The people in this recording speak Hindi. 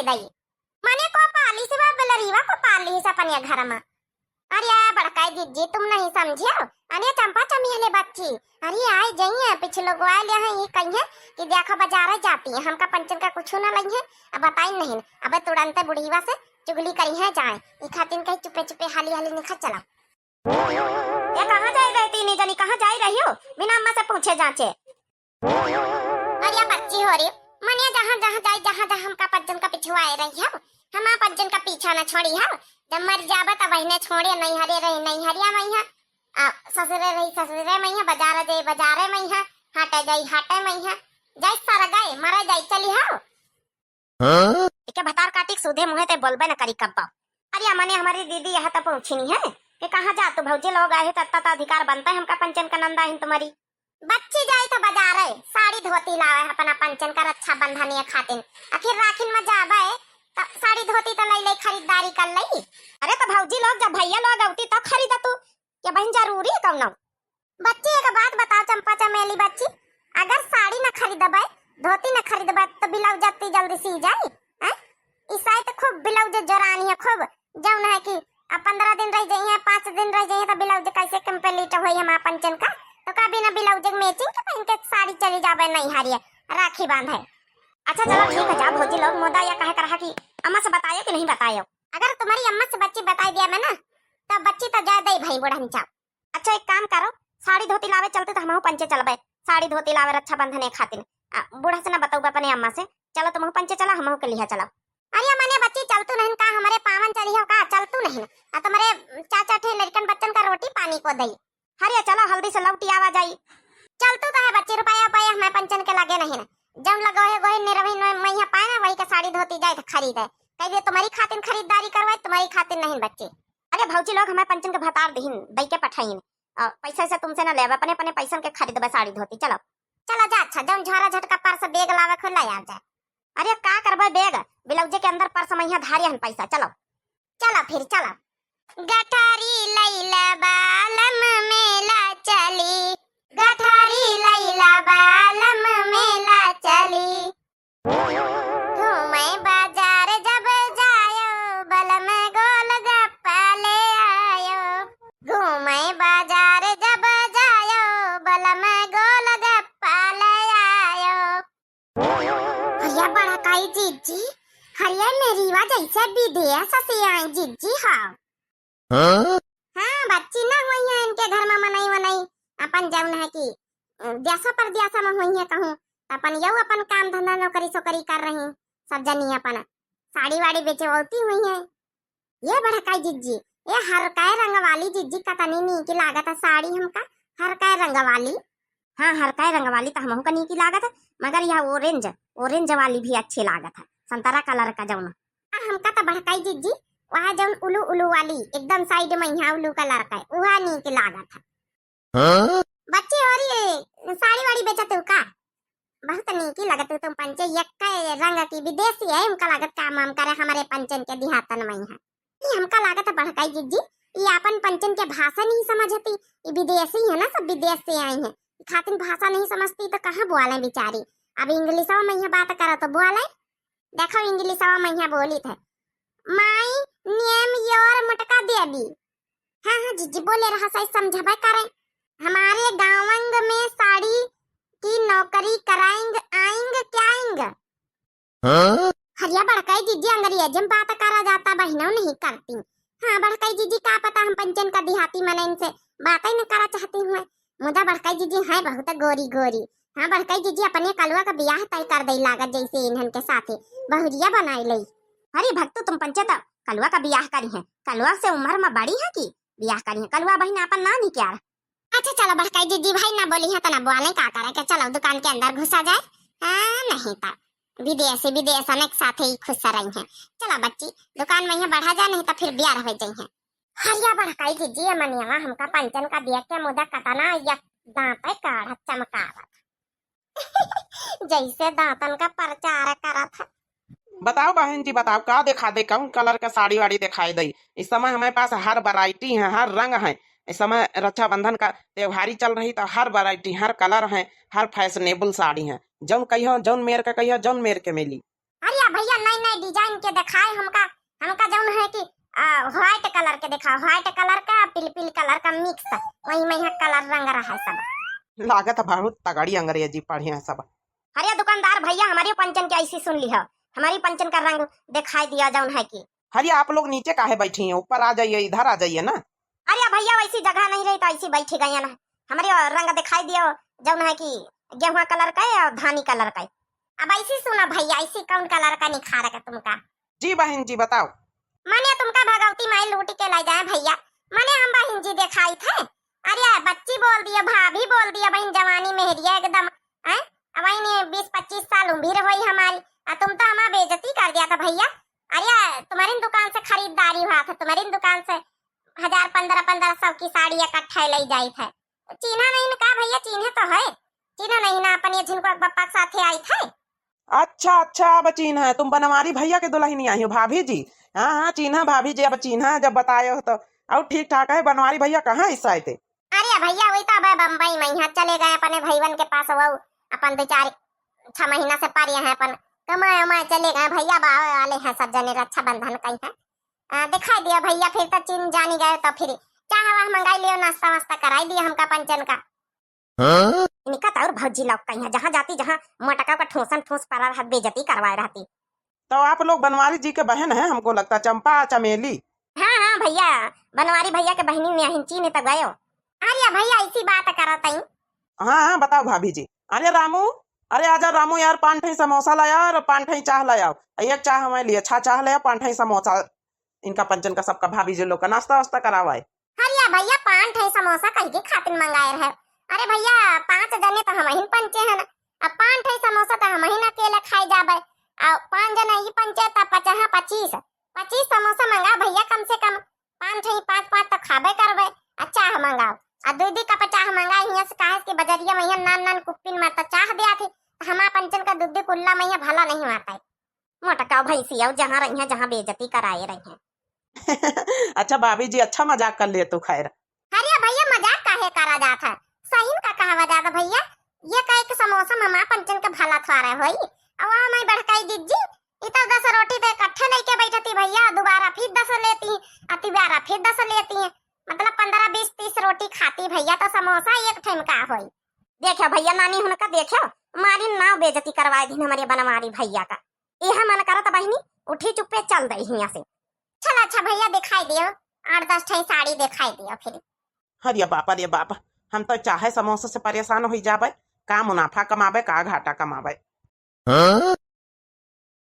दई मने को पाली से बलरीवा को पाली से अपन घर में। अरे बड़काई जीजी तुम नहीं समझे अरे चंपा चमेली बच्ची अरे आए जाइए पीछे लोग आए यहाँ ये कहीं कि देखो बाजार जाती है हमका पंचन का कुछ ना लगी है अब बताई नहीं अब तुरंत बुढ़ीवा से चुगली करी है जाए ये खातिन कहीं चुपे चुपे हाली हाली निकल चला। ये कहाँ जाई रहती नहीं जानी कहाँ जाई रही हो बिना अम्मा से पूछे जांचे। अरे बच्ची हो रही मनिया जहाँ जहाँ जाई जहाँ जहाँ हमका पंचन का पिछुआए रही है हम पंचन का पीछा न छोड़ी है जब मर जाबा तब बहने छोड़े नहीं हरे रही नहीं हरिया मैया ससुरे रही ससुरे मैया बाजार जाई बाजारे मैया हाटे जाई हाटे मैया जाई सारा गए मरा जाई चली हां के भतार काटिक सुधे मुहे ते बोलबे न करी कब्बा। अरे मने हमारी दीदी यहाँ तक पहुंची नहीं है कि कहाँ जा तू भौजी लोग आए तत्ता तो अधिकार बनता है हमका पंचन का नंदा है तुम्हारी बच्ची जाई तो बाजार है साड़ी धोती लावे अपना पंचन का रक्षा बंधनीय खातिन आखिर राखिन में जाबे तो साड़ी धोती तो ले खरीदारी कर लई। अरे तो भौजी लोग जब भैया लोग आउती तो खरीदा तू क्या बहन जरूरी है कौन बच्ची एक बात बताओ चंपा चमेली बच्ची अगर साड़ी न खरीदबे धोती न खरीदबे तो ब्लाउज जल्दी जल्दी सी जाए ईसाई तो खूब ब्लाउज जोरानी है खूब जौन है कि 15 दिन रह जाइए 5 दिन रह जाइए तो ब्लाउज कैसे कंप्लीट होई हम पंचन का तो कभी ना ब्लाउज मैचिंग के पहन के साड़ी चली जाबे नहीं हारिए राखी बांधे। अच्छा चलो ठीक है जा भौजी लोग मोदा या कहे करा कि अम्मा से बतायो कि नहीं बतायो अगर तुम्हारी अम्मा से बच्ची बता दिया मैं ना तो बच्ची तो जा दे भाई बुढ़न चाव। अच्छा एक काम करो साड़ी धोती लावे चलते तो हम पंचे चलबे साड़ी धोती लावे रक्षा बंधन खातिर बूढ़ा से ना बताऊ अपने अम्मा से चलो तुम पंचे चला हम के लिया चलो। अरे मने बच्ची चलतू नहीं का हमारे पावन चली हो का चलतू नहीं तुम्हारे चाचा ठे लड़कन बच्चन का रोटी पानी को दई हरिया चलो हल्दी से लौटी आवा जाई चलतू तो है बच्ची रुपया पाया हमें पंचन के लगे नहीं ना जब लगो है वही निरवही मैया पाए ना वही का साड़ी धोती जाए तो खरीदे कहिए तुम्हारी खातिर खरीदारी करवाए तुम्हारी खातिर नहीं बच्ची। अरे भौजी लोग हमें पंचन के भतार दहीन दई के पठाइन पैसा से तुमसे ना ले अपने अपने पैसा के खरीदबे साड़ी धोती चलो चलो जा। अच्छा जब झोरा झटका पर्स बैग लावे खुला आ जाए। अरे का करबे बैग ब्लाउज के अंदर पर्स मैया धारी हन पैसा चलो चलो फिर चलो। गठारी लैला बालम मेला चली गठारी लैला बालम मेला चली घूमे बाजार जब जायो बलम गोल गप्पा ले आयो घूमे बाजार जब जायो बलम गोल गप्पा ले आयो। हरिया बड़ा काई जीजी हरिया मेरी वा जैसे विदेश से आई जीजी हाँ बच्ची ना हुई है इनके घर में मनाई वनाई अपन जौन है कि देशा पर देशा में हुई है कहूँ अपन यू अपन काम धंधा नौकरी सोकरी कर रही सब जनी अपन साड़ी वाड़ी बेचवती हुई है। ये बड़ा काई जीजी ये हर काय रंग वाली जीजी का तनी नी की लागत है साड़ी हमका हर काय रंग वाली हाँ हर काय रंग वाली तो हमको नी की लागत है मगर यह ऑरेंज वाली भी अच्छी लागत है संतरा कलर का जौन हमका तो बड़काई जीजी वहाँ जौन उलू उलू वाली एकदम साइड में यहाँ उलू कलर का है वहाँ नी की लागत है। बच्ची हो रही साड़ी वाड़ी बेचते हो का बहुत नीकी लगत है तुम पंचे एक रंग की विदेशी है उनका लागत काम हम करे हमारे पंचन के देहातन में है ये हमका लागत है बड़काई जीजी ये अपन पंचन के भाषा नहीं समझती ये विदेशी है ना सब विदेश से आई है खातिन भाषा नहीं समझती तो कहाँ बोले बेचारी अब इंग्लिश में यहाँ बात करो तो बोले देखो इंग्लिश में यहाँ बोली थे माई नेम योर मुटका देवी हाँ जीजी बोले रहा सही समझाबे करें हमारे गाँवंग में साड़ी की नौकरी कराएंगे आएंगे क्या आएंगे हरिया बड़काई जीजी अंग्रेजी में बात करा जाता बहनों नहीं करती हाँ बड़काई जीजी का पता हम पंचन का देहाती मन इनसे बात ही न करा चाहती हूँ मुझे बड़काई जीजी है बहुत गोरी गोरी हाँ बड़काई जीजी अपने कलुआ का ब्याह तय कर दई लागत जैसे इन्हन के साथ बहुरिया बनाई लई। अरे भक्तु तुम पंचत कलुआ का ब्याह करी है कलुआ से उम्र में बड़ी है कि ब्याह करी है कलुआ बहन अपन ना नहीं क्या। अच्छा चलो बड़काई जीजी भाई ना बोली है तो ना बोले का करे के चलो दुकान के अंदर घुसा जाए नहीं था विदेश अनेक साथ ही खुश रही है चलो बच्ची दुकान में बढ़ा जाए नहीं तो फिर ब्याह हो जाए है। हरिया बड़काई जीजी मनिया हमका पंचन का देख के मुदा कतना या दांत काढ़ चमकावत जैसे दांतन का प्रचार करा था। बताओ बहन जी बताओ का दिखा दे कौन कलर का साड़ी वाड़ी दिखाई दे। इस समय हमारे पास हर वैरायटी है हर रंग है। इस समय रक्षाबंधन का त्योहारी चल रही तो हर वैरायटी हर कलर है हर फैशनेबल साड़ी है जौन कहियो जौन मेर के कहियो जौन मेर के मिली। अरे भैया नई नई डिजाइन के दिखाए हमका हमका जौन है कि व्हाइट कलर के दिखा, व्हाइट कलर का पिल कलर का मिक्स, वही में यहाँ कलर रंग रहा है सब। लागत बहुत तगड़ी अंग्रेजी पढ़ी है सब। अरे दुकानदार भैया हमारी पंचन की ऐसी सुन ली है, हमारी पंचन का रंग दिखाई दिया जौन है कि। अरे आप लोग नीचे काहे बैठी हैं, ऊपर आ जाइए, इधर आ जाइए ना। अरे भैया वैसी जगह नहीं रही तो ऐसी बैठी गई ना, हमारे रंग दिखाई दिया जौन है कि गेहुआ कलर का है और धानी कलर का है। अब ऐसी सुना भैया, ऐसी कौन कलर का निखार है तुमका? जी बहन जी बताओ। माने तुमका भगवती माई लूट के लाई जाए भैया, माने हम बहन जी दिखाई थे। अरे बच्ची बोल दिया, भाभी बोल दिया, बहन जवानी मेहरिया एकदम है। अब 20-25 साल उम्र हुई हमारी, तुम तो हमारा बेइज्जती कर दिया था भैया। अरे तुम्हारी दुकान से खरीदारी हुआ था, तुम्हारी दुकान से 1000-1500 की साड़ी इकट्ठा ले जाई थे। चीना नहीं ना का भैया? चीन्हे तो है, चीना नहीं ना अपन ये जिनको बप्पा के साथे आई थे। अच्छा अच्छा अब चिन्ह है, तुम बनवारी भैया के दुल्हनी आई हो भाभी जी। हाँ हाँ चिन्ह भाभी जी, अब चिन्ह जब बताए हो तो और ठीक ठाक है। बनवारी भैया कहाँ इस आए थे? अरे भैया वही तो अब बम्बई में यहाँ चले गए अपने भाईवन के पास, वो अपन 2-4 महीना से पार यहाँ अपन कमाए उमाए चले गए भैया। बावे वाले हैं सब जने, रक्षाबंधन कहीं है दिखाई दिया भैया। फिर तो चीन जानी गए तो फिर चाह वाह मंगाई लियो, नाश्ता वास्ता कराई दिया हमका पंचन का। इनका तो और भौजी लोग कहीं है, जहाँ जाती जहाँ मटका का ठोसन ठोस पर रहा, बेइज्जती करवाए रहती। तो आप लोग बनवारी जी के बहन हैं हमको लगता, चंपा चमेली। हाँ हाँ भैया बनवारी भैया के बहनी में चीन तो गयो। अरे भैया ऐसी बात करत हई। हाँ हाँ बताओ भाभी जी। अरे रामू, अरे आजा रामू यार, 5 समोसा लाया और 5 चाह लाया। एक चाह हमारे लिए, अच्छा चाह लाया, 5 समोसा इनका पंचन का सबका भाभी जी लोग का नाश्ता वास्ता करावाए। अरे भैया 5 समोसा कहीं के खातिर मंगाए रहे? अरे भैया 5 जने तो हम ही पंचे हैं ना, अब 5 समोसा तो हम ही ना अकेले खाई जाबे, और 5 जना ही पंचे तो 25 समोसा मंगा भैया, कम से कम 5 तो खाबे करबे। अच्छा मंगाओ आ 2 कप चाह मंगाई हिया से, काहे के बजरिया में नान कुप्पिन में तो चाह दिया थे, हमारा पंचन का दूध कुल्ला में भला नहीं आता है। मोटका भैंसिया जहाँ रही है, जहाँ बेइज्जती कराए रही है। अच्छा भाभी जी अच्छा मजाक कर लिए तू खैर। अरे भैया मजाक काहे करा जाता है, सही का कहा जाता भैया। ये कहे कि समोसा ममा पंचन के भला थवारा होई, और वहां मैं बड़काई दीदी इधर 10 रोटी तो इकट्ठे लेके बैठती भैया, दोबारा फिर 10 लेती, दोबारा फिर 10 लेती है, मतलब 15-20-30 रोटी खाती भैया, तो समोसा एक ठेम का होई। देखो भैया नानी हुनका देखो मारी नाव बेइज्जती करवाए दी हमारे बनवारी भैया का। यह मन करत बहनी उठी चुप्पे चल दई हिया से। चल अच्छा भैया दिखाई दियो, 8-10 ठे साड़ी दिखाई दियो फिर। अरे बाप, हम तो चाहे समोसा से परेशान हो जाबे, का मुनाफा कमाबे का घाटा कमाबे।